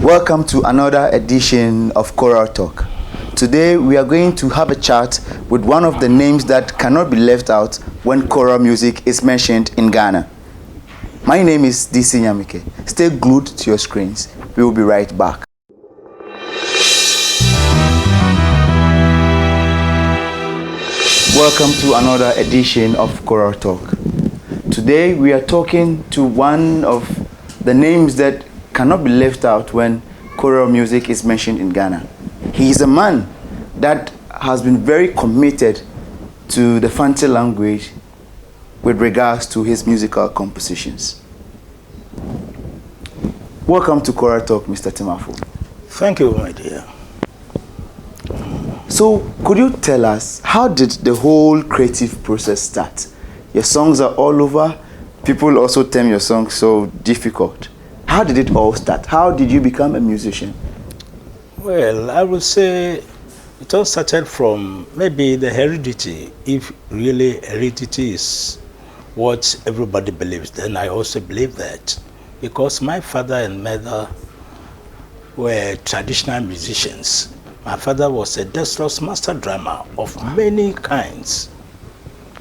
Welcome to another edition of Choral Talk. Today we are going to have a chat with one of the names that cannot be left out when choral music is mentioned in Ghana. My name is DC Nyamike. Stay glued to your screens. We will be right back. Welcome to another edition of Choral Talk. Today we are talking to one of the names that cannot be left out when choral music is mentioned in Ghana. He is a man that has been very committed to the Fante language with regards to his musical compositions. Welcome to Choral Talk, Mr. Tsemafo. Thank you, my dear. So, could you tell us, how did the whole creative process start? Your songs are all over. People also term your songs so difficult. How did it all start? How did you become a musician? Well, I would say it all started from maybe the heredity. If really heredity is what everybody believes, then I also believe that. Because my father and mother were traditional musicians. My father was a dexterous master drummer of many kinds.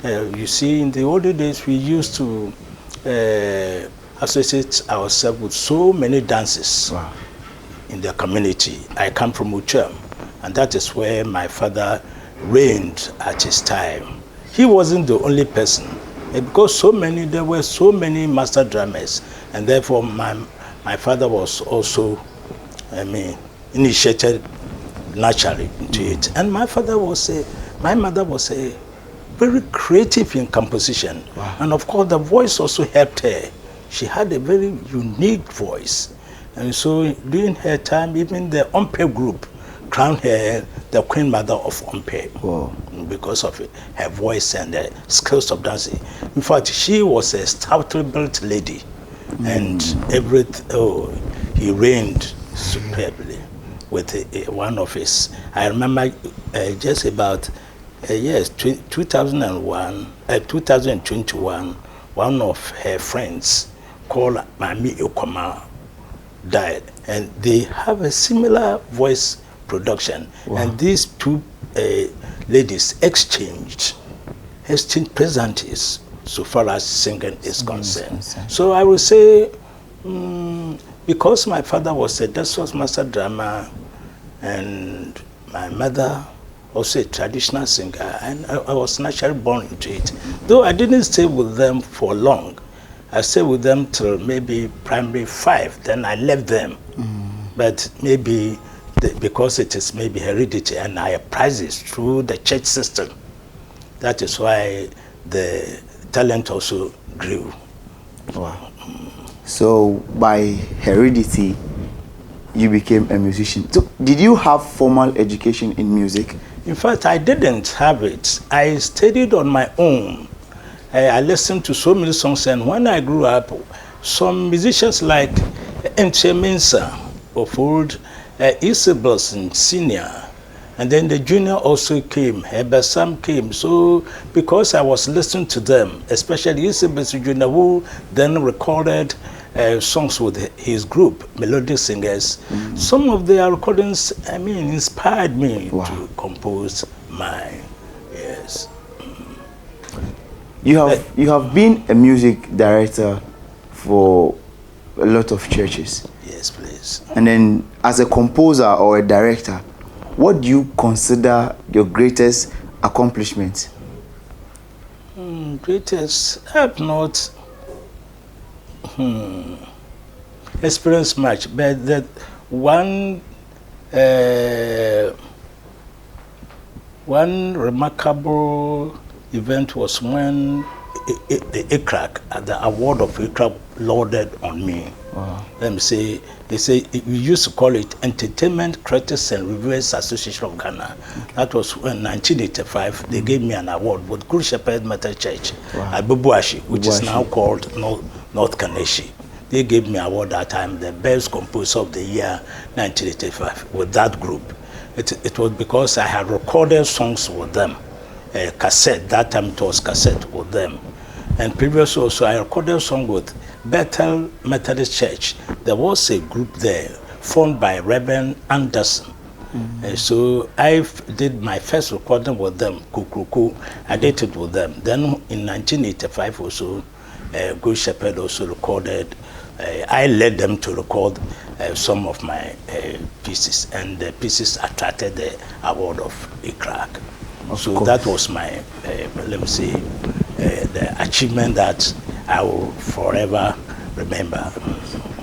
You see, in the older days, we used to associate ourselves with so many dances in the community. I come from Uchem, and that is where my father reigned at his time. He wasn't the only person, because there were so many master drummers, and therefore my father was also, initiated naturally into it. And my mother was a very creative in composition. Wow. And of course the voice also helped her. She had a very unique voice. And so during her time, even the Ompe group crowned her the Queen Mother of Ompe. Wow. Because of her voice and the skills of dancing. In fact, she was a stoutly built lady. And he reigned superbly with one of his, I remember just about 2021, one of her friends called Mami Okoma died, and they have a similar voice production. Wow. And these two ladies exchanged pleasantries so far as singing is concerned. So I would say, because my father was a dexterous master drummer and my mother also a traditional singer, and I was naturally born into it. Though I didn't stay with them for long. I stayed with them till maybe primary 5, then I left them. But maybe because it is maybe heredity and I prize it through the church system. That is why the talent also grew. Wow. So by heredity, you became a musician. So did you have formal education in music? In fact, I didn't have it. I studied on my own. I listened to so many songs, and when I grew up, some musicians like Nche Mensa of old, Isabelson Senior, and then the junior also came, Hebesam came. So because I was listening to them, especially Isabelson Junior, who then recorded songs with his group, melodic singers. Some of their recordings, inspired me to compose mine. Yes. You have been a music director for a lot of churches. Yes, please. And then as a composer or a director, what do you consider your greatest accomplishment? Greatest, I have not experienced much, but that one remarkable event was when the ICRAC, the award of ICRAC, lauded on me. Wow. They say we used to call it Entertainment Critics and Reviewers Association of Ghana. Okay. That was in 1985. They gave me an award with Good Shepherd Methodist Church at Bubuashi, which is now called North Kaneshi. They gave me an award that time, the best composer of the year 1985 with that group. It was because I had recorded songs with them, cassette. That time it was cassette with them. And previously also I recorded a song with Bethel Methodist Church. There was a group there formed by Reverend Anderson. So I did my first recording with them, Kukuku. I did it with them. Then in 1985 also, Good Shepherd also recorded. I led them to record some of my pieces, and the pieces attracted the award of ICRAC. So that was my, let me say, the achievement that I will forever remember.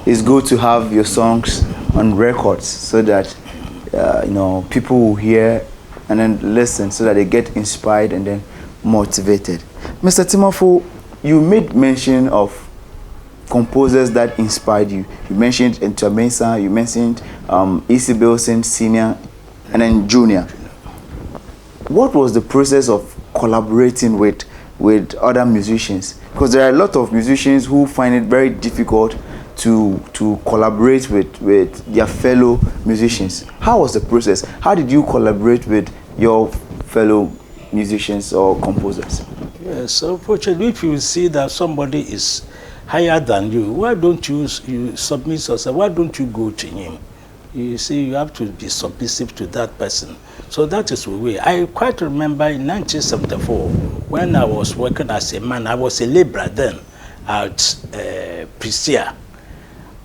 It's good to have your songs on records so that people will hear and then listen, so that they get inspired and then motivated. Mr. Tsemafo, you made mention of composers that inspired you. You mentioned Ntamensa, you mentioned E.C. Bilson Senior, and then Junior. What was the process of collaborating with other musicians? Because there are a lot of musicians who find it very difficult to collaborate with their fellow musicians. How was the process? How did you collaborate with your fellow musicians or composers? Yes, unfortunately, if you see that somebody is higher than you, why don't you submit yourself? Why don't you go to him? You see, you have to be submissive to that person. So that is the way. I quite remember in 1974, when I was working as a man, I was a laborer then at Prisia.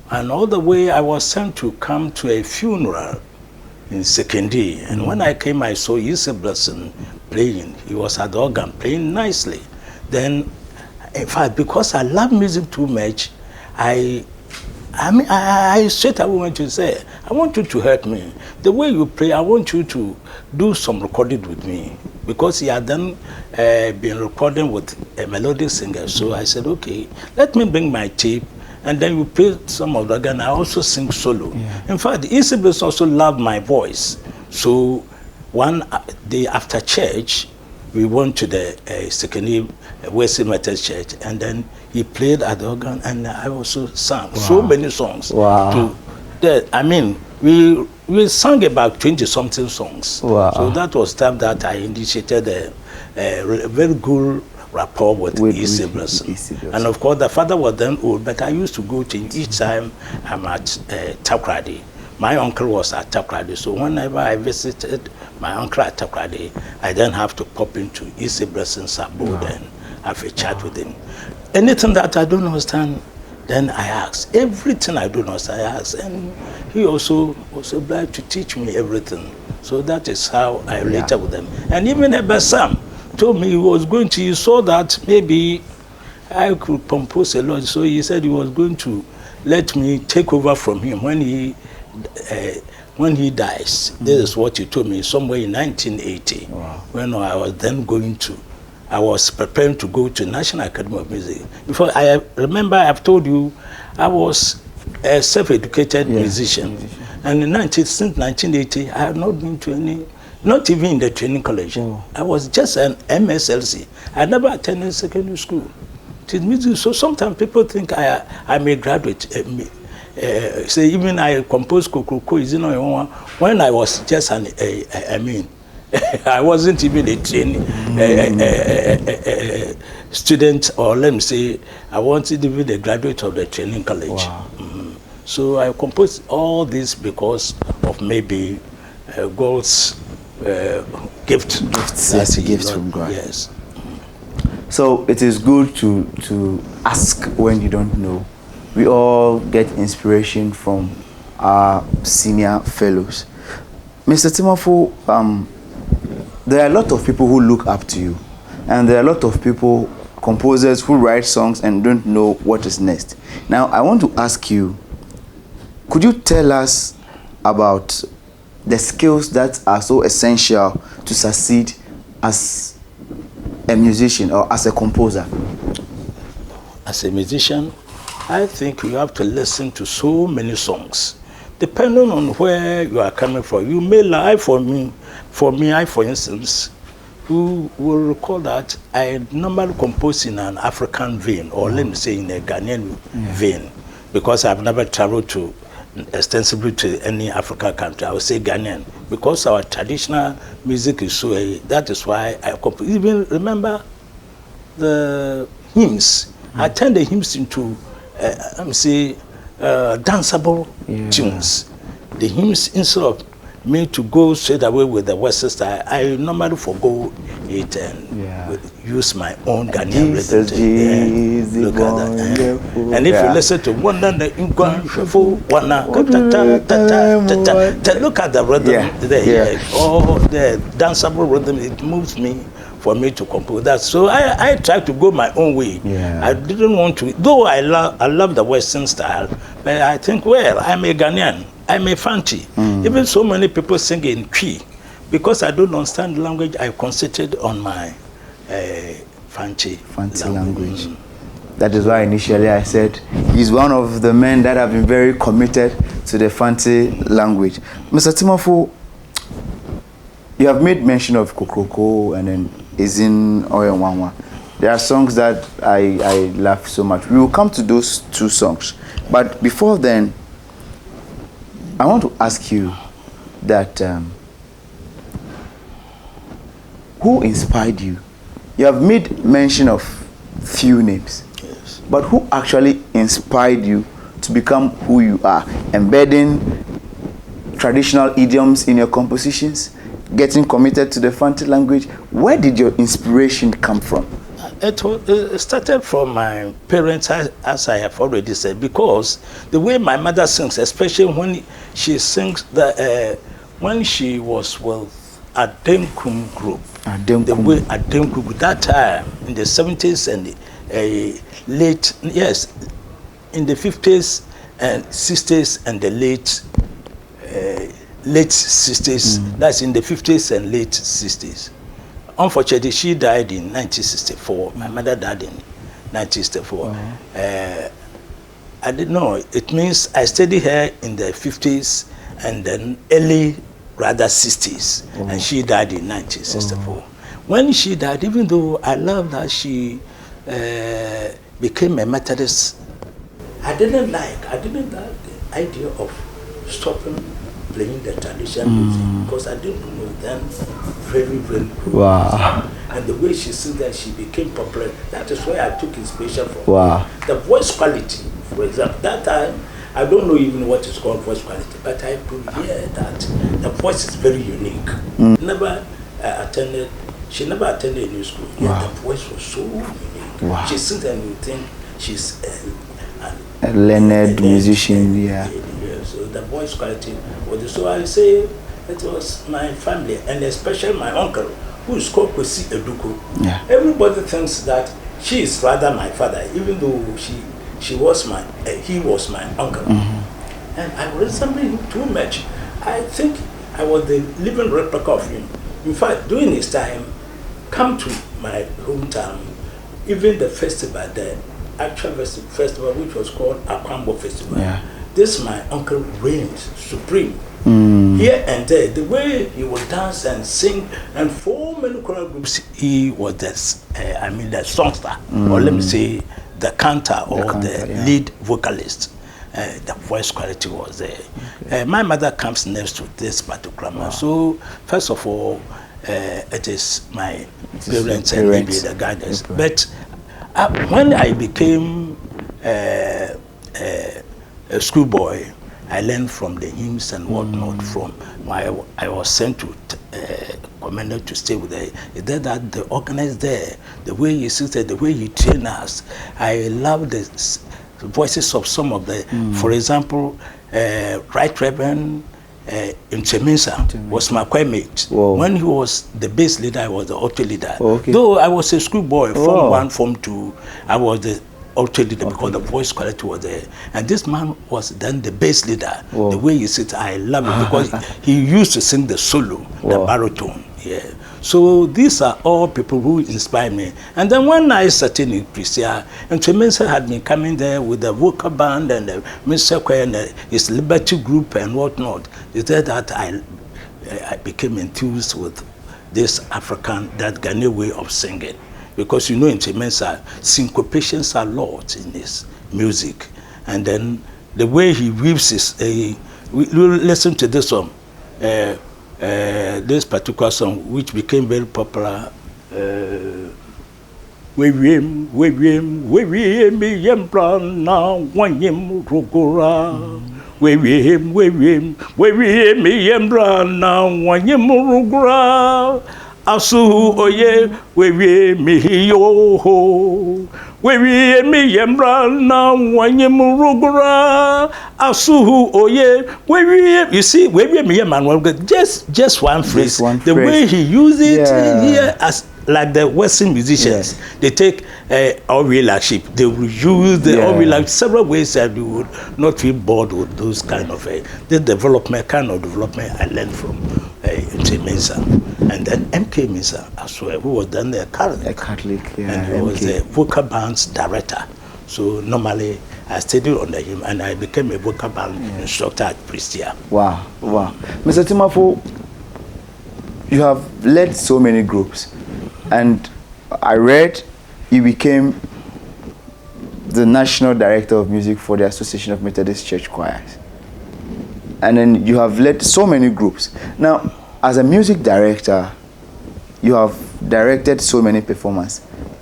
And all the way I was sent to come to a funeral in Sekindi. And when I came, I saw E.C. Blessing playing. He was at the organ playing nicely. Then, in fact, because I love music too much, I straight away went to say, I want you to help me. The way you play, I want you to do some recording with me. Because he had then been recording with a melodic singer. So I said, okay, let me bring my tape. And then you play some of the organ. I also sing solo. Yeah. In fact, E.C. Blessing also loved my voice. So one day after church, we went to the Sekeni Wesley Methodist Church, and then he played at the organ, and I also sang so many songs. Wow. We sang about 20-something songs. Wow. So that was the time that I initiated a very good rapport with E.C. Blessing. And of course, the father was then old, but I used to go to him each time I'm at Takoradi. My uncle was at Takoradi, so whenever I visited my uncle at Takoradi, I then have to pop into E.C. Blessing's abode and have a chat with him. Anything that I don't understand, then I ask. Everything I don't understand, I ask. And he also was obliged to teach me everything. So that is how I related with them. And even Ebesam told me he saw that maybe I could compose a lot. So he said he was going to let me take over from him when he dies. This is what he told me somewhere in 1980. Wow. When I was preparing to go to National Academy of Music. Before I remember, I've told you, I was a self-educated musician. And since 1980, I have not been to any, not even in the training college. Oh. I was just an MSLC. I never attended secondary school. So sometimes people think I'm a graduate. Say even I composed Kokoko, when I was just I wasn't even a training student, or let me say, I wasn't even a graduate of the training college. Wow. So I composed all this because of maybe God's gift. That's a gift from God. Yes. So it is good to ask when you don't know. We all get inspiration from our senior fellows. Mr. Tsemafo, there are a lot of people who look up to you, and there are a lot of people, composers, who write songs and don't know what is next. Now, I want to ask you, could you tell us about the skills that are so essential to succeed as a musician or as a composer? As a musician, I think you have to listen to so many songs. Depending on where you are coming from, you may lie for me, for instance, who will recall that I normally compose in an African vein, or let me say in a Ghanaian vein, because I've never traveled extensively to any African country. I would say Ghanaian, because our traditional music is so, that is why I compose. Even remember the hymns. I turn the hymns into, danceable tunes. the hymns, instead of me to go straight away with the Western style, I normally forgo it and use my own Ghanaian rhythm. Look at that. And if you listen to one, look at the rhythm there. Oh, the danceable rhythm, it moves me for me to compose that. So I tried to go my own way. I didn't want to, though I love the Western style, but I think, well, I'm a Ghanaian, I'm a Fanti. Even so many people sing in Twi. Because I don't understand the language, I concentrated on my Fanti language. That is why initially I said he's one of the men that have been very committed to the Fanti language. Mr. Tsemafo, you have made mention of Kokroko and then Izin Oyenwanwa. There are songs that I love so much. We will come to those two songs. But before then, I want to ask you that who inspired you? You have made mention of few names. Yes. But who actually inspired you to become who you are? Embedding traditional idioms in your compositions? Getting committed to the Fanti language? Where did your inspiration come from? It started from my parents, as I have already said, because the way my mother sings, especially when she sings, when she was with Ademkum group, the way Ademkum group, that time in the 70s and the late, yes, in the 50s and 60s and the late 60s, that's in the 50s and late 60s. Unfortunately, she died in 1964. My mother died in 1964. I didn't know. It means I studied her in the 50s and then early, rather 60s. And she died in 1964. When she died, even though I love that she became a Methodist, I didn't like the idea of stopping playing the traditional music, because I didn't know then very, very good. Wow. And the way she sings that, she became popular. That is where I took inspiration from. Wow. The voice quality, for example, that time, I don't know even what is called voice quality, but I could hear that the voice is very unique. She never attended a new school, yet the voice was so unique. Wow. She sings and you think she's a learned musician, so the voice quality was, so I say it was my family, and especially my uncle, who is called Kwesi Eduko. Everybody thinks that she is rather my father, even though he was my uncle. And I resemble him too much. I think I was the living replica of him. In fact, during his time, come to my hometown, even the festival, the actual festival, which was called Akwambo Festival. This my uncle reigns supreme. Here and there, the way he would dance and sing, and for many choral groups, he was the songster, or let me say, the cantor or the lead vocalist. The voice quality was there. My mother comes next to this particular man. So, first of all, it is my parents and maybe the guidance. But when I became a schoolboy, I learned from the hymns and whatnot. From I was sent to Commander to stay with her. It's there that the organizer there, the way he sits there, the way he trained us. I love the voices of some of the, for example, Right Reverend Tsemafo-Arthur was my choir mate. When he was the bass leader, I was the alto leader. Though I was a schoolboy, Form 1, Form 2, I was the alto leader because the voice quality was there. And this man was then the bass leader. The way he sits, I love it because he used to sing the solo, the baritone. So these are all people who inspire me. And then when I started in Prisia, and Tsemafo had been coming there with the vocal band and the Mr. Choir and his Liberty group and whatnot, it's there that I became enthused with this that Ghanaian way of singing. Because you know in Tsemafo, syncopations are lots in his music. And then the way he weaves his, we listen to this one. This particular song, which became very popular, we him, me yembra now, one yemurugra. Asu oye, we me yo ho. We me yembra now, one yemurugra. Asu oye, we you see, we me man, just one phrase. The way he used it here as like the Western musicians, they take all relationship. They will use the all relationship several ways that you would not feel bored with those kind of the development I learned from Mensa. And then MK Mensa, I swear, who was then a Catholic, and he was the vocal band's director. So normally I studied under him, and I became a vocal band instructor at Prestia. Wow. Mr. Tsemafo, you have led so many groups, and I read you became the national director of music for the Association of Methodist Church Choirs. And then you have led so many groups. Now, as a music director, you have directed so many performances.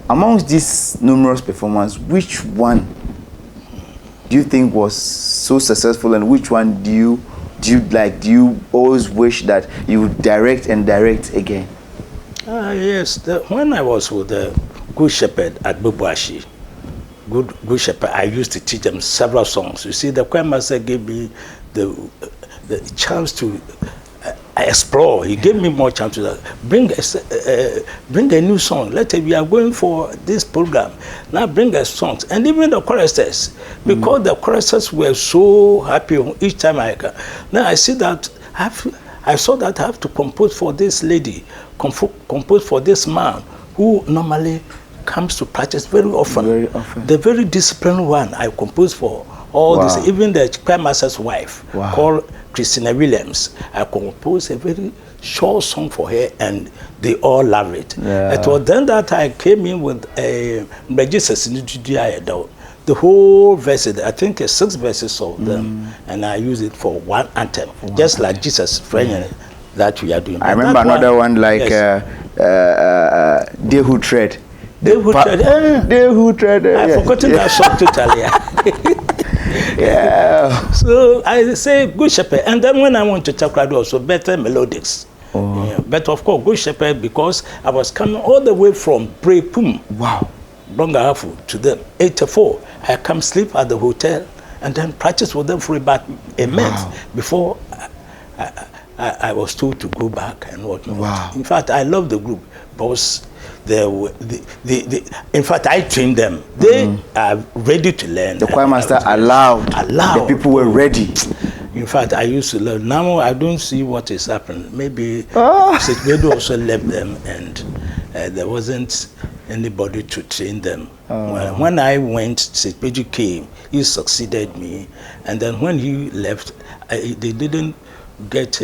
Amongst these numerous performances, which one do you think was so successful, and which one do you always wish that you would direct again? Yes, when I was with the Good Shepherd at Bubuashi, Good Shepherd, I used to teach them several songs. You see, the choir master gave me the chance to explore. He gave me more chance to bring a new song. Let's say we are going for this program. Now bring us songs. And even the choristers, because the choristers were so happy each time I come. Now I see that I saw that I have to compose for this lady, compose for this man who normally comes to practice very often. The very disciplined one I compose for all this, even the choir master's wife called Christina Williams. I composed a very short song for her, and they all love it. It was then that I came in with a Jesus in the whole verses, I think 6 verses of them, and I use it for one anthem, just like Jesus' friend that we are doing. I remember another one like They Who Tread. They Who Tread. They Who Tread. I've forgotten that song totally. So I say Good Shepherd, and then when I want to talk about also better melodics. But of course, Good Shepherd, because I was coming all the way from Brepum. Bongahafu to them 84. I come sleep at the hotel and then practice with them for about a month before I was told to go back and whatnot. In fact, I love the group because in fact, I trained them. They are ready to learn. The choir master allowed. The people were ready. In fact, I used to learn. Now I don't see what is happening. Maybe Sekbedu also left them, and there wasn't anybody to train them. When I went, Sekbedu came. He succeeded me, and then when he left, they didn't get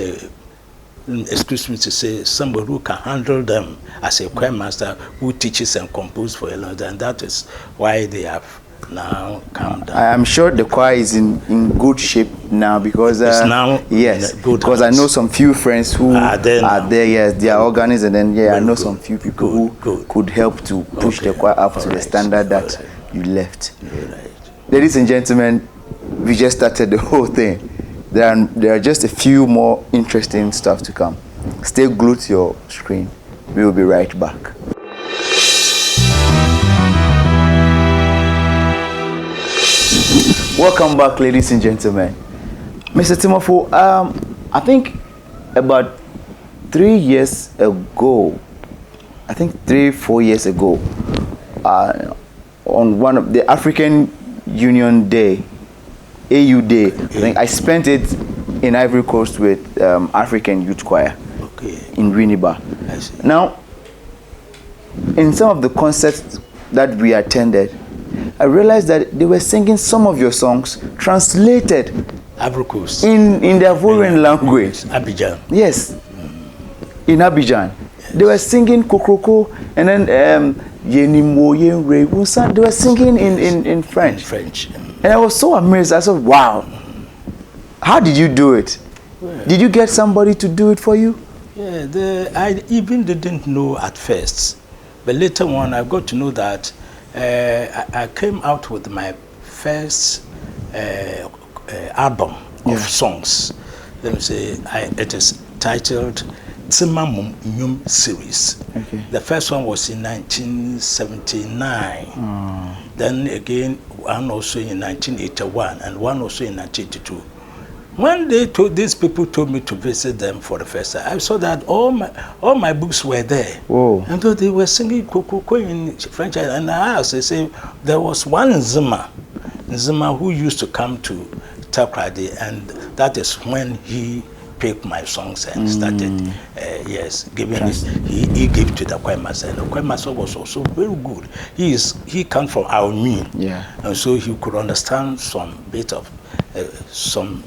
excuse me to say, somebody who can handle them as a choir master who teaches and composes for a long time. And that is why they have now come down. I am sure the choir is in good shape now, because it's now because I know some few friends who are there. Yes, they are organized, and then I know some few people who could help to push the choir up to the standard that you left. Ladies and gentlemen, we just started the whole thing. There are just a few more interesting stuff to come. Stay glued to your screen. We will be right back. Welcome back, ladies and gentlemen. Mr. Tsemafo, I think about 3 years ago, 4 years ago, on one of the African Union Day, AU Day, I think I spent it in Ivory Coast with African Youth Choir in Winneba. Now, in some of the concerts that we attended, I realized that they were singing some of your songs translated Ivory Coast in the Ivorian language. Abidjan. Yes, in Abidjan. They were singing Kokroko, and then Yenimo Yenre Wusa. They were singing in French. And I was so amazed. I said, wow, how did you do it? Did you get somebody to do it for you? Yeah, I even didn't know at first. But later on, I got to know that I came out with my first album of songs. Let me say, it is titled Tsemafo-Arthur series. Okay. The first one was in 1979. Then again, one also in 1981, and one also in 1982. When these people told me to visit them for the first time, I saw that all my books were there. Whoa. And though they were singing Kokoko in French, and I asked, they say there was one Nzima who used to come to Carreydan, and that is when he picked my songs and started, giving it. He gave to the choir master, and the choir master was also very good. He comes from our mean, and so he could understand some bit of some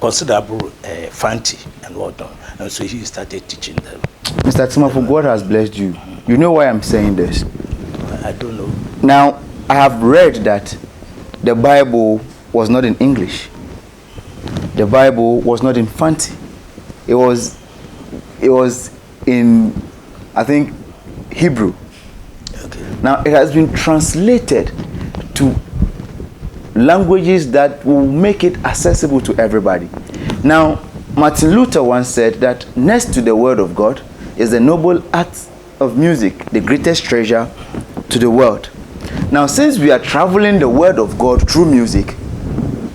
considerable fancy and whatnot, and so he started teaching them. Mr. Tsemafo, God has blessed you. You know why I'm saying this? I don't know. Now, I have read that the Bible was not in English. The Bible was not in Fanti. It was in, I think, Hebrew. Okay. Now, it has been translated to languages that will make it accessible to everybody. Now, Martin Luther once said that next to the word of God is the noble art of music, the greatest treasure to the world. Now, since we are traveling the word of God through music,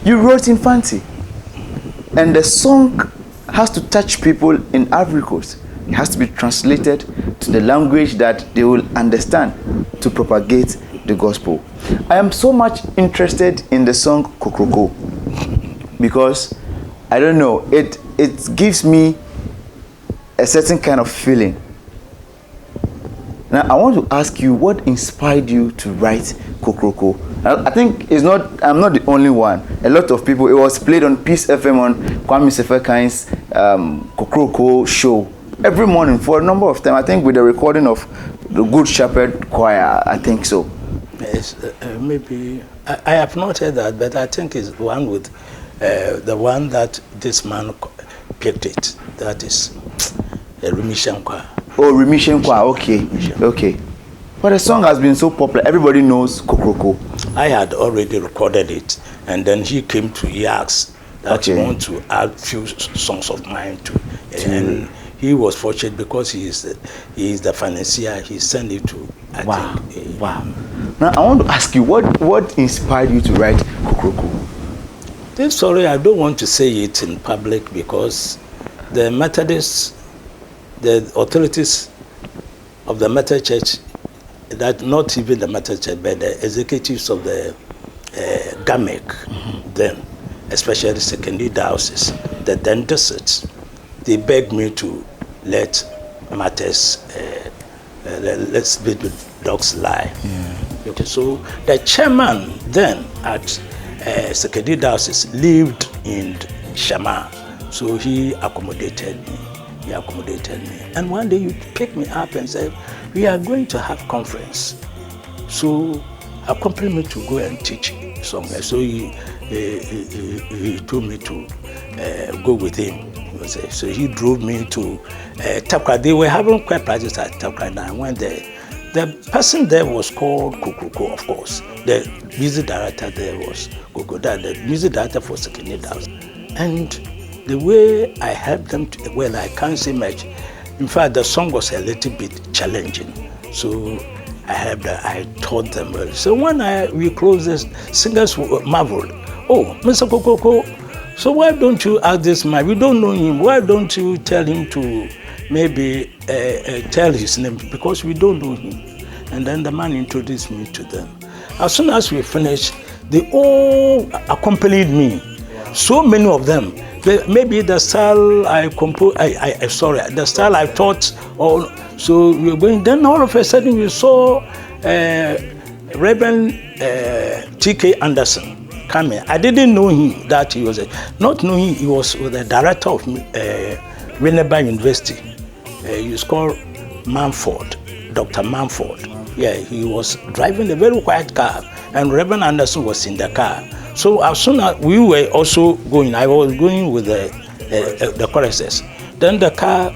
you wrote in Fanti, and the song has to touch people in Ivory Coast. It has to be translated to the language that they will understand to propagate the gospel. I am so much interested in the song Kokroko because, I don't know, it gives me a certain kind of feeling. Now, I want to ask you, what inspired you to write Kokroko? I think I'm not the only one. A lot of people, it was played on Peace FM on Kwame Sefekai's Kokroko show every morning for a number of times. I think with the recording of the Good Shepherd Choir, I think so. Yes, maybe I have not heard that, but I think it's one with the one that this man picked it. That is a remission choir. Oh, remission choir. Okay, okay. But the song has been so popular. Everybody knows Kokroko. I had already recorded it, and then he came to ask that he want to add few songs of mine to, and he was fortunate because he is the financier. He sent it to. I think, wow. Now I want to ask you, what inspired you to write Kokroko? This story, I don't want to say it in public because the Methodists, the authorities of the Methodist Church, that not even the Methodist Church, but the executives of the GAMEC, then, especially secondary diocese, the then districts, they begged me to let matters, let's bid with dogs lie. Okay, so the chairman then at secondary diocese lived in Shama, so he accommodated me. And one day he picked me up and said, we are going to have conference, so accompany me to go and teach somewhere. So he told me to go with him. So he drove me to Takra. They were having quite practice at Takra, and I went there. The person there was called Kokoko, of course. The music director there was Kokoko, the music director for secondary house. And the way I helped them, I can't say much. In fact, the song was a little bit challenging. So I taught them well. So when we closed this, singers marveled. Oh, Mr. Kokoko, so why don't you ask this man? We don't know him. Why don't you tell him to maybe tell his name? Because we don't know him. And then the man introduced me to them. As soon as we finished, they all accompanied me. So many of them. Maybe the style I composed, the style I taught, so we were going. Then all of a sudden we saw Reverend T.K. Anderson coming. I didn't know him, that he was, not knowing he was the director of Winneba University. He was called Manford, Dr. Manford. Yeah, he was driving a very quiet car, and Reverend Anderson was in the car. So as soon as we were also going, I was going with the choruses. Then the car,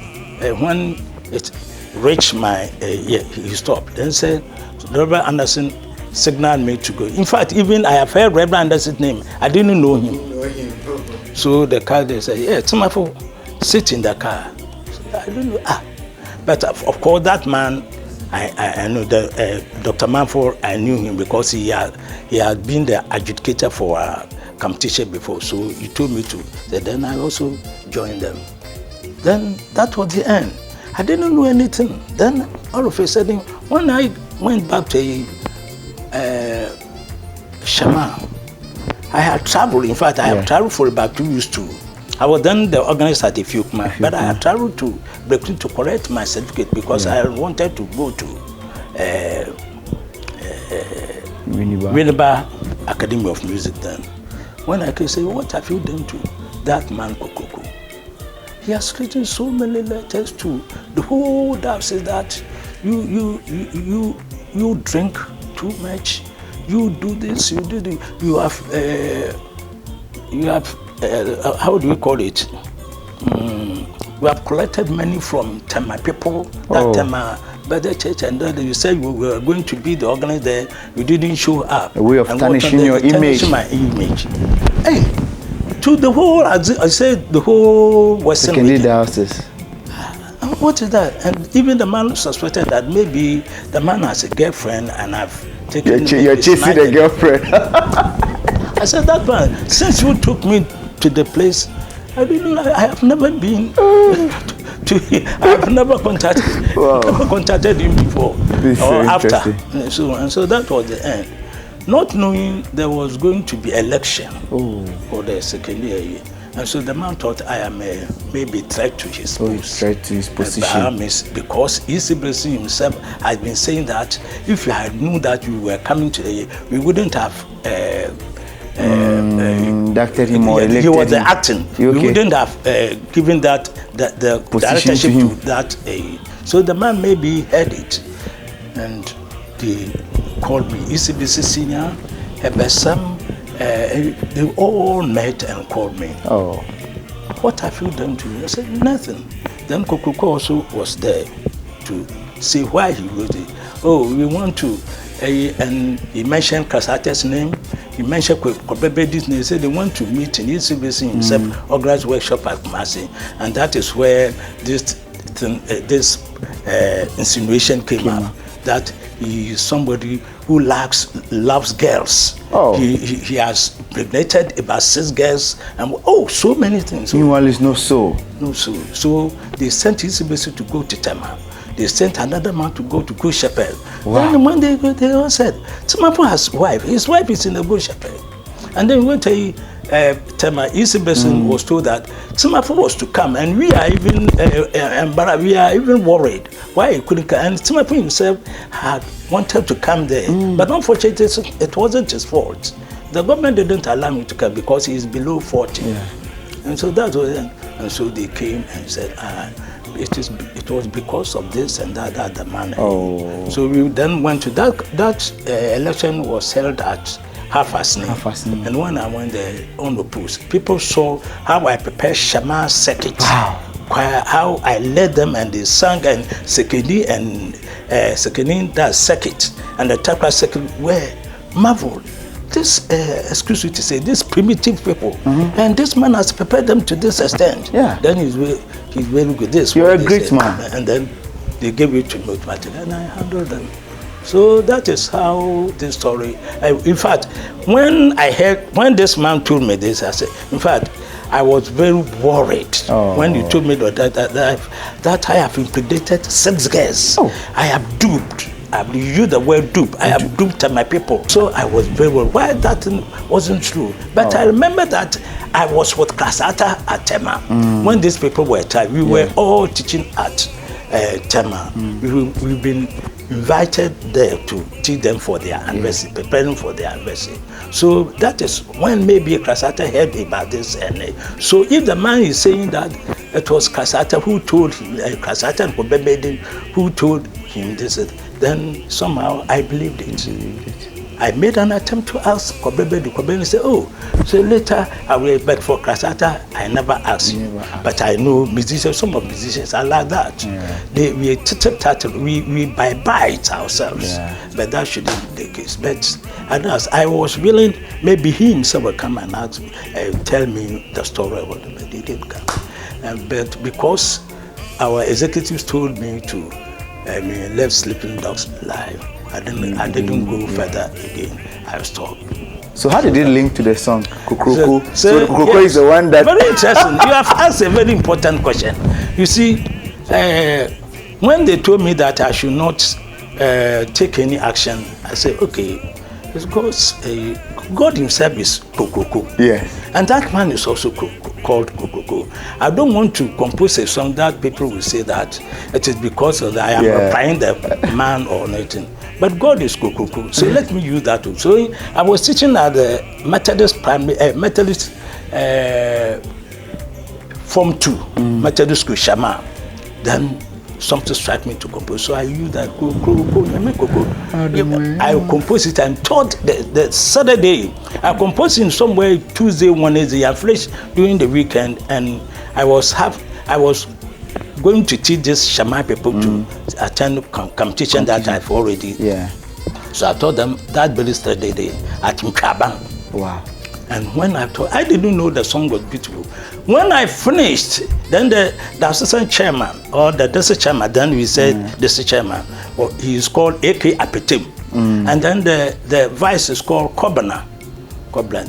when it reached he stopped. Then said, Reverend Anderson signaled me to go. In fact, even I have heard Reverend Anderson's name. I didn't know him. So the car, they said, yeah, Tsemafo, sit in the car. So I don't know. But of course, that man, I know Dr. Manford, I knew him because he had been the adjudicator for a competition before. So he told me to. Then I also joined them. Then that was the end. I didn't know anything. Then all of a sudden, when I went back to Shama, I had traveled. In fact, I have traveled for about 2 years too. I was then the organizer at Ifukma, but I had traveled to Berkeley to correct my certificate because I wanted to go to Winneba Academy of Music then. When I could say, what have you done to that man Kokoko? He has written so many letters to the whole diocese that you drink too much, you do this, you do this, you have how do we call it? We have collected money from Tema people, that Tema Better Church, and then you said we were going to be the organizer there, you didn't show up. A way of tarnishing your image. My image. Hey, to the whole, I said the whole Western Secondary diocese. What is that? And even the man suspected that maybe the man has a girlfriend and I've taken... You're chasing a girlfriend. I said, that man, since you took me to the place, I have never been to him. I have never contacted him before or after. And so that was the end. Not knowing there was going to be election for the second year. And so the man thought I am maybe threat to his post. Threat to his position. Because Isibresi himself has been saying that if you had known that you were coming today, we wouldn't have inducted him or elected he was him. acting. We wouldn't have given that the directorship to that. So the man maybe heard it, and they called me Isibresi Senior, Ebesam. They all met and called me. What have you done to me? I said, nothing. Then Kokoko also was there to see why he was there. We want to, and he mentioned Kasata's name, he mentioned Kobebedi's name. He said they want to meet in Isibresi himself, organized workshop at Kumasi, and that is where this insinuation came up, that he is somebody who loves girls. He has impregnated about 6 girls and so many things. Meanwhile, it's not so. No so. So they sent Isibresi to go to Tema. They sent another man to go to Good Shepherd. Then when they all said, Tsemafo has wife. His wife is in the Good Shepherd. And then we went to Tema. Isibresi was told that Tsemafo was to come, and we are even embarrassed. We are even worried why he couldn't come. And Tsemafo himself had wanted to come there, but unfortunately, it wasn't his fault. The government didn't allow him to come because he is below 40. And so that was it. And so they came and said, it was because of this and that the man. So we then went to that election was held at Half-Past-9. And when I went there on the post, people saw how I prepared Shama circuit. How I led them and they sang, and Sekeni that circuit and the Takra circuit were marveled. This, excuse me to say, these primitive people, and this man has prepared them to this extent. Then he's very good. You're a great man. And then they gave it to me, and I handled them. So that is how this story. In fact, when this man told me this, I said, in fact, I was very worried when you told me that I have impregnated 6 girls. I have duped. I used the word dupe. I have duped my people. So I was very worried. Why that wasn't true? But I remember that I was with Kasata at Tema. When these people were tired, we were all teaching at Tema. We've been invited there to teach them for their anniversary, preparing for their anniversary. So that is when maybe Kasata heard about this. And so if the man is saying that it was Kasata who told him, Kasata and Kobebedin who told him this, then somehow I believed it. I made an attempt to ask Kobebe. The Kobebe said, "Oh, so later I will." But for Krasata, I never asked you. But I know musicians. Some of musicians are like that. Yeah. We bite ourselves. Yeah. But that shouldn't be the case. But I was willing. Maybe he himself will come and ask me, tell me the story about it. But he didn't come. But because our executives told me to, let Sleeping Dogs live. I didn't go further again. I stopped. So how did it link to the song Kokroko? So Kokroko is the one that... Very interesting. You have asked a very important question. You see, when they told me that I should not take any action, I said, okay, it's because God himself is Kokroko. Yes. And that man is also called Kokroko. I don't want to compose a song that people will say that it is because of that I am applying the man or nothing. But God is Kokroko. So let me use that too. So I was teaching at the Methodist Form 2, Methodist School, Shama. Then something struck me to compose. So I used that. I composed it and taught the Saturday. I composed in somewhere Tuesday, Wednesday, and fresh during the weekend. And I was going to teach this Shama people to attend competition that I've already. Yeah. So I taught them that very Saturday at Mkaba. Wow. And when I didn't know the song was beautiful. When I finished, then the assistant chairman or the district chairman, then we said district chairman, well, he is called A.K. Apetim. And then the vice is called Kobana.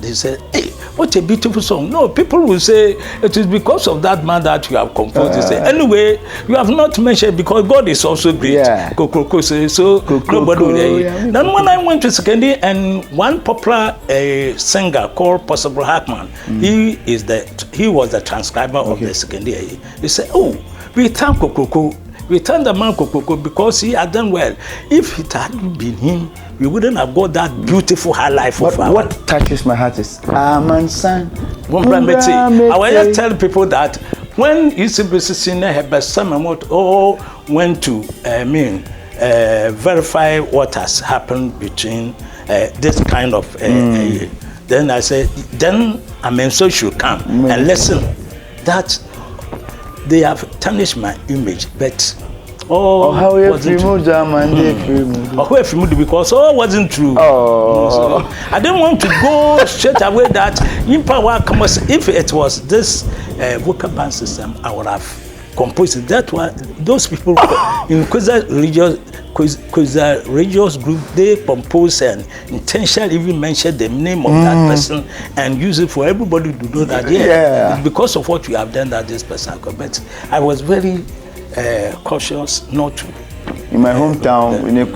They said, hey, what a beautiful song. No, people will say it is because of that man that you have composed. They say, anyway, you have not mentioned because God is also great. Yeah. So nobody will hear it. Then when I went to secondary and one popular singer called Possible Hackman, he was the transcriber of the secondary. He said, oh, we thank Kokroko. We thank the man Kokroko because he had done well. If it hadn't been him, we wouldn't have got that beautiful high life of our. What touches my heart is Amansan. I will just tell people that when ECBC Senior Hebesamamoto went to verify what has happened between this kind of then I said, then Amenso should come and listen that they have tarnished my image, but how wasn't true. Because wasn't true. So I didn't want to go straight away that if it was this vocal band system, I would have composed it. That one, those people in Kweza religious group, they compose and intentionally even mention the name of that person and use it for everybody to know that because of what you have done that this person. But I was very cautious not to. In my hometown, in the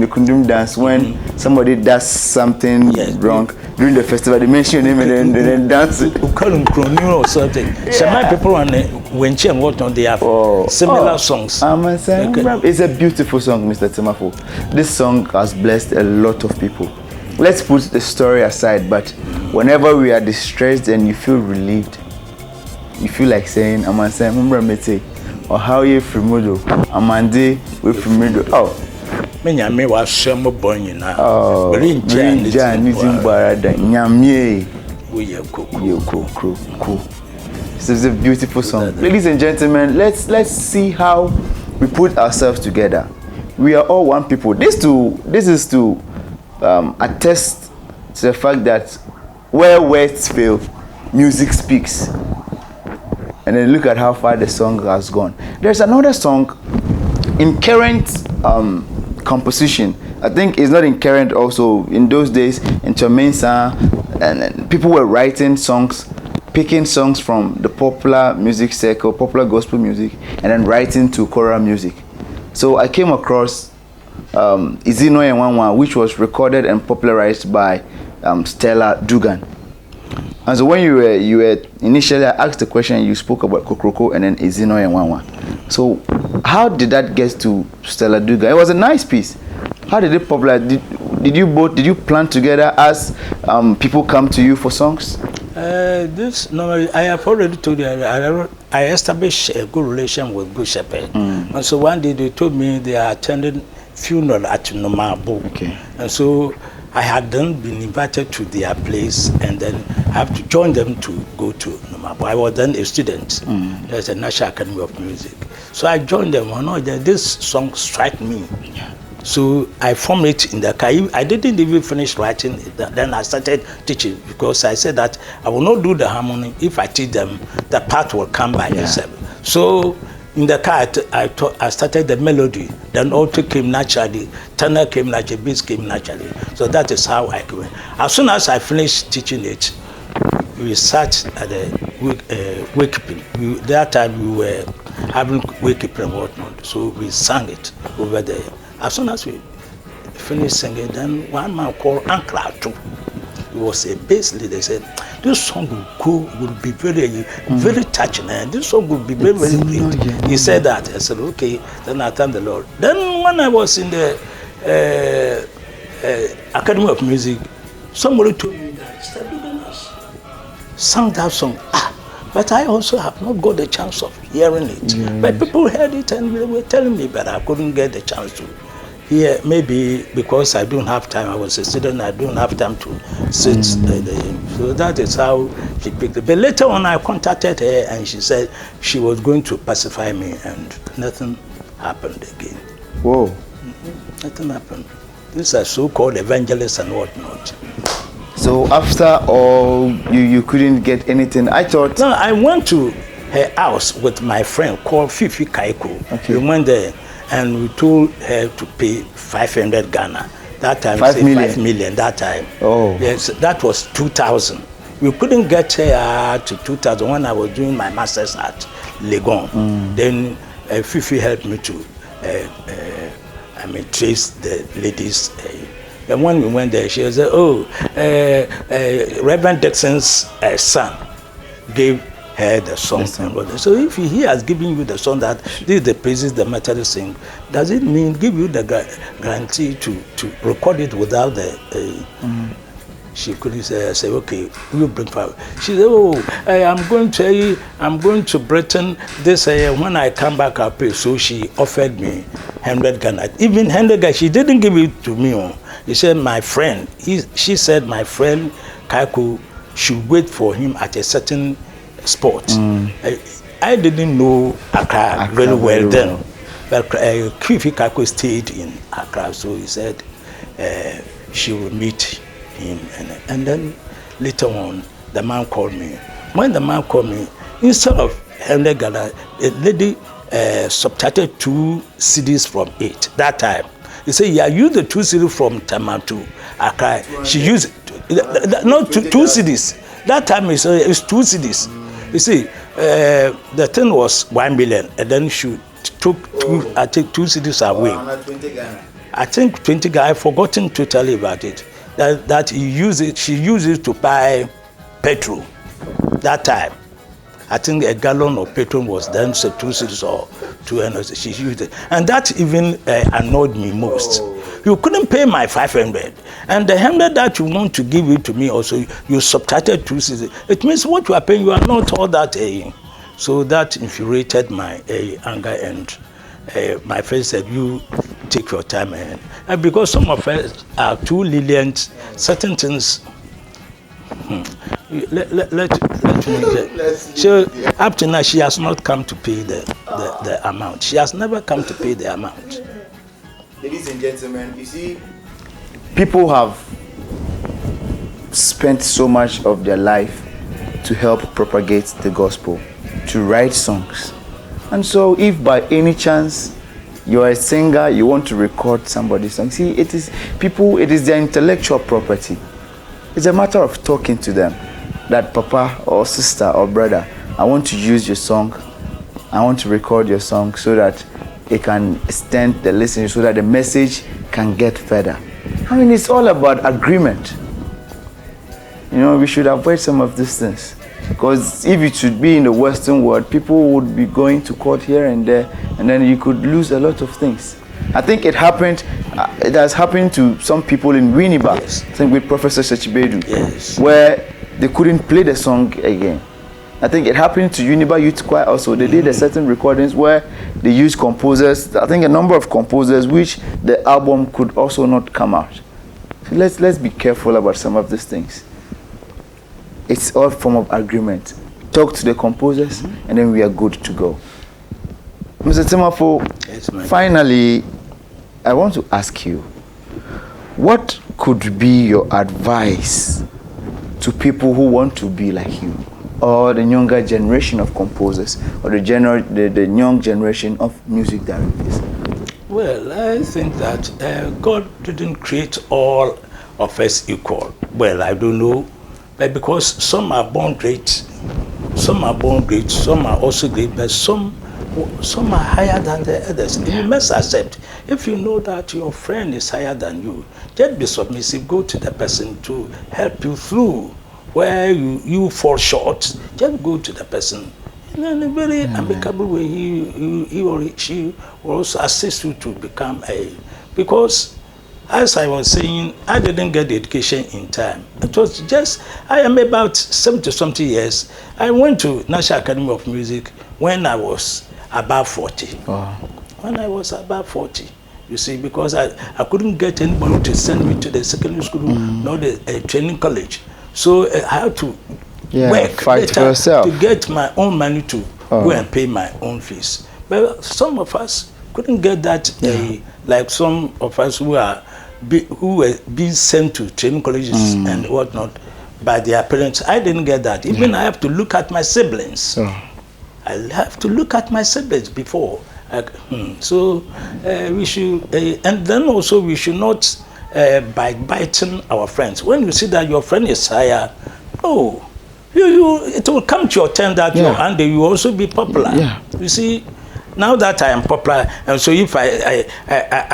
Kundum dance, when somebody does something wrong during the festival, they mention your name and then dance it. We call them Kronio or something. Some people and Wenchi and whatnot, they have similar songs. It's a beautiful song, Mr. Tsemafo. This song has blessed a lot of people. Let's put the story aside, but whenever we are distressed and you feel relieved, you feel like saying, Amansan, or how you Frimodo, Amande, we Frimodo. Me was some boy now. Nyamye. This is a beautiful song. Ladies and gentlemen, let's see how we put ourselves together. We are all one people. This is to attest to the fact that where words fail, music speaks. And then look at how far the song has gone. There's another song in current composition. I think it's not in current also. In those days, in Chamensa, and people were writing songs, picking songs from the popular music circle, popular gospel music, and then writing to choral music. So I came across Izino Enwanwa, which was recorded and popularized by Stella Dugan. And so when you were initially, I asked the question, you spoke about Kokroko and then Izino Enwanwa. So how did that get to Stella Dugan? It was a nice piece. How did it popularize? Did you plan together as people come to you for songs? Normally, I have already told you, I established a good relation with Good Shepherd. And so one day they told me they are attending funeral at Nomabo. Okay. And so I had then been invited to their place, and then I have to join them to go to Nomabo. I was then a student at the National Academy of Music. So I joined them. This song struck me. So I formed it in the car. I didn't even finish writing it. Then I started teaching, because I said that I will not do the harmony. If I teach them, the part will come by itself. So in the car, I started the melody. Then alto came naturally, tenor came naturally, bass came naturally. So that is how I came. As soon as I finished teaching it, we sat at the wake-keeping. That time we were having wake-keeping and whatnot. So we sang it over there. As soon as we finished singing, then one man called Uncle Arthur, he was a bass leader, said, this song will be very touching, and this song will be very great. He said that. I said, okay. Then I thanked the Lord. Then when I was in the Academy of Music, somebody told me that sang that song. But I also have not got the chance of hearing it. Yes. But people heard it and they were telling me, but I couldn't get the chance to hear. Maybe because I don't have time. I was a student. I don't have time to sit. So that is how she picked it. But later on, I contacted her, and she said she was going to pacify me, and nothing happened again. Whoa. Nothing happened. These are so-called evangelists and whatnot. So after all, you couldn't get anything. I thought. No, I went to her house with my friend called Fifi Kaiko. Okay. We went there and we told her to pay 500 Ghana. That time, 5 million. 5 million. That time. Oh. Yes, that was 2,000. We couldn't get her to 2,000 when I was doing my master's at Legon. Then Fifi helped me to, trace the ladies. And when we went there, she said, Reverend Dixon's son gave her the song. So if he has given you the song that this is the praises the Methodist sing, does it mean give you the guarantee to record it without the... She couldn't say, I said, okay, you bring power. She said, I'm going to Britain this when I come back, I'll pay. So she offered me 100 Ghana. Even 100 Ghana, she didn't give it to me. He said, my friend, she said, my friend Kaiko should wait for him at a certain spot. I didn't know Accra very well then. But Fifi Kaiko stayed in Accra, so he said she will meet him. And then later on, the man called me. When the man called me, instead of 100 Ghana, the lady subtracted 2 CDs from it that time. He said, yeah, use the 2 CDs from Tama to Accra. She used not 2 CDs. That time it's 2 CDs. You see, the thing was 1 million, and then she took 2 CDs away. I think 20 Ghana. I've forgotten totally about it. That she used it to buy petrol. That time, I think a gallon of petrol was then 2 cedis or 200. She used it, and that even annoyed me most. You couldn't pay my 500, and the 100 that you want to give it to me also, you subtracted 2 cedis. It means what you are paying, you are not all that. So that infuriated my anger, and my friend said, you take your time. And because some of us are too lenient, certain things, let me so up to now, she has not come to pay the amount. She has never come to pay the amount. Ladies and gentlemen, you see, people have spent so much of their life to help propagate the gospel, to write songs. And so if by any chance you're a singer, you want to record somebody's song, see, it is their intellectual property. It's a matter of talking to them that papa or sister or brother, I want to use your song, I want to record your song so that it can extend the listening, so that the message can get further. I mean, it's all about agreement. You know, we should avoid some of these things. Because if it should be in the Western world, people would be going to court here and there, and then you could lose a lot of things. I think it has happened to some people in Winneba, yes. I think with Professor Sechibedu, yes. Where they couldn't play the song again. I think it happened to Winneba Youth Choir also. They did a certain recordings where they used composers, I think a number of composers, which the album could also not come out. Let's be careful about some of these things. It's all form of agreement. Talk to the composers, and then we are good to go. Mr. Tsemafo, Yes, finally, I want to ask you, what could be your advice to people who want to be like you, or the younger generation of composers, or the young generation of music directors? Well, I think that God didn't create all of us equal. Well, I don't know, but because some are born great, some are also great, but some are higher than the others. You must accept. If you know that your friend is higher than you, just be submissive. Go to the person to help you through where you fall short. Just go to the person. In a very amicable way, he or she will also assist you to become because, as I was saying, I didn't get the education in time. It was just, I am about 70-something years. I went to National Academy of Music when I was about 40. Oh. When I was about 40, you see, because I couldn't get anybody to send me to the secondary school, nor the training college. So I had to work fight for yourself to get my own money to go and pay my own fees. But some of us couldn't get that, like some of us who were being sent to training colleges and whatnot by their parents. I didn't get that. Even I have to look at my siblings. I have to look at my siblings before. So we should, and then also we should not by biting our friends. When you see that your friend is higher, it will come to your turn that and you will also be popular. You see, now that I am popular, and so if I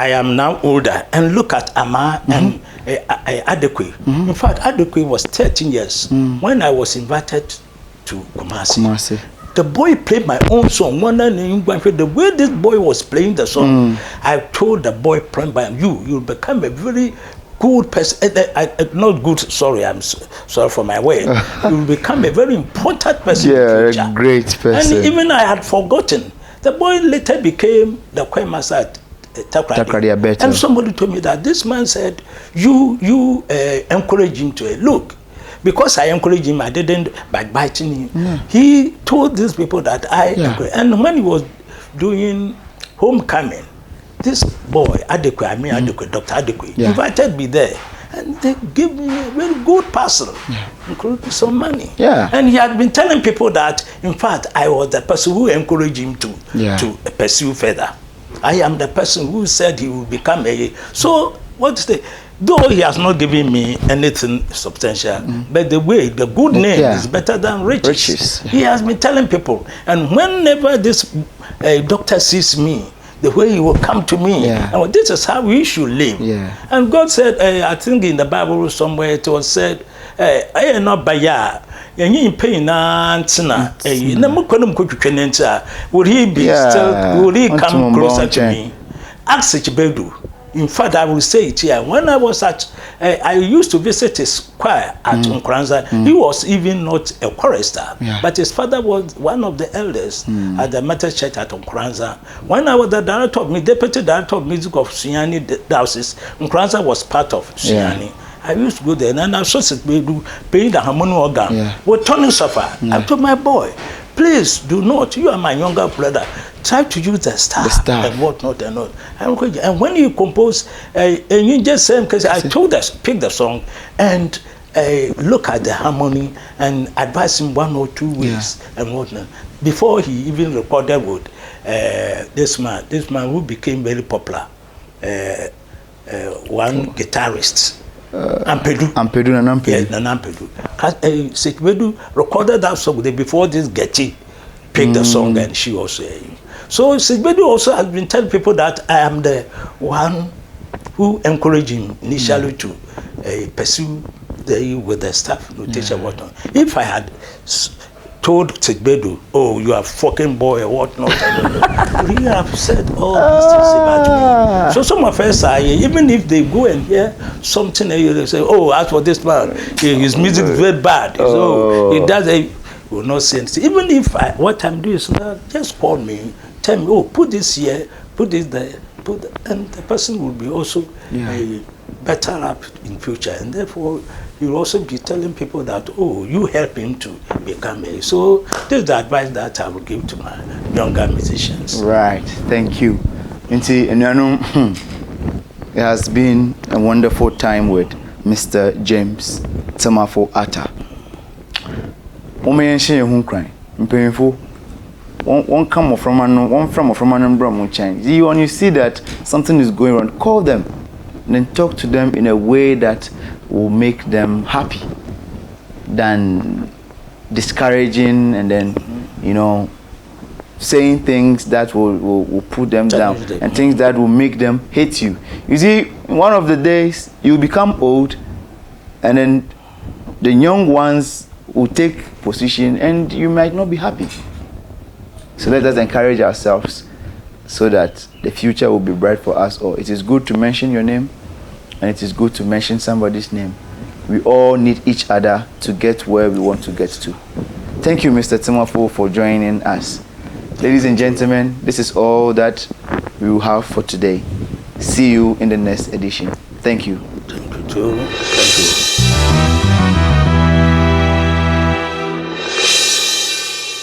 am now older, and look at Ama and Adekwe. In fact, Adekwe was 13 years when I was invited to Kumasi. The boy played my own song. The way this boy was playing the song, I told the boy, you'll become a very good person. Not good, sorry, I'm sorry for my word. You'll become a very important person. A great person. And even I had forgotten. The boy later became the choir master at Takrady. And somebody told me that this man said, you encourage him to look. Because I encouraged him, I didn't by biting him. He told these people that I encouraged. And when he was doing homecoming, this boy, Adekwe, Dr. Adekwe, invited me there. And they gave me a very good parcel, including some money. And he had been telling people that, in fact, I was the person who encouraged him to pursue further. I am the person who said he will become So, what's the... Though he has not given me anything substantial, but the good name is better than riches. He has been telling people. And whenever this doctor sees me, the way he will come to me, and this is how we should live. And God said, I think in the Bible somewhere it was said, I am not baya. Would he come closer to me? Ask Chibedu. In fact, I will say it here. When I was I used to visit his choir at Nkranza. He was even not a chorister, but his father was one of the elders at the Methodist Church at Nkranza. When I was the deputy director of music of Sunyani Diocese, Nkranza was part of Sunyani. I used to go there and I saw playing the harmonium organ with Tony Safa. I told my boy, please do not, you are my younger brother, try to use the staff and whatnot and all. And when you compose, and you just say, because I told us, pick the song and look at the harmony and advise him 1 or 2 weeks and whatnot. Before he even recorded with this man who became very popular, one guitarist. Ampedu. Sekwedu recorded that song before this Getty picked the song and she also. So Sekwedu also has been telling people that I am the one who encouraged him initially to pursue with the staff notation whatnot. If I had told Sekwedu, oh, you are fucking boy or whatnot, would he have said all these things about me? So some of us are, even if they go and hear something, they say, oh, as for this man, his music is very bad. So he does, will not say anything. Even if what I'm doing is not, just call me, tell me, oh, put this here, put this there, and the person will be also better up in future, and therefore you'll also be telling people that, oh, you help him to become a. So this is the advice that I will give to my younger musicians. Right, thank you. It has been a wonderful time with Mr. James Tsemafo-Arthur. One come from when you see that something is going wrong, call them and then talk to them in a way that will make them happy than discouraging and then, saying things that will put them down and things that will make them hate you. You see, one of the days you become old and then the young ones will take position and you might not be happy. So let us encourage ourselves so that the future will be bright for us all. It is good to mention your name and it is good to mention somebody's name. We all need each other to get where we want to get to. Thank you, Mr. Tsemafo, for joining us. Ladies and gentlemen, this is all that we will have for today. See you in the next edition. Thank you. Thank you too. Thank you.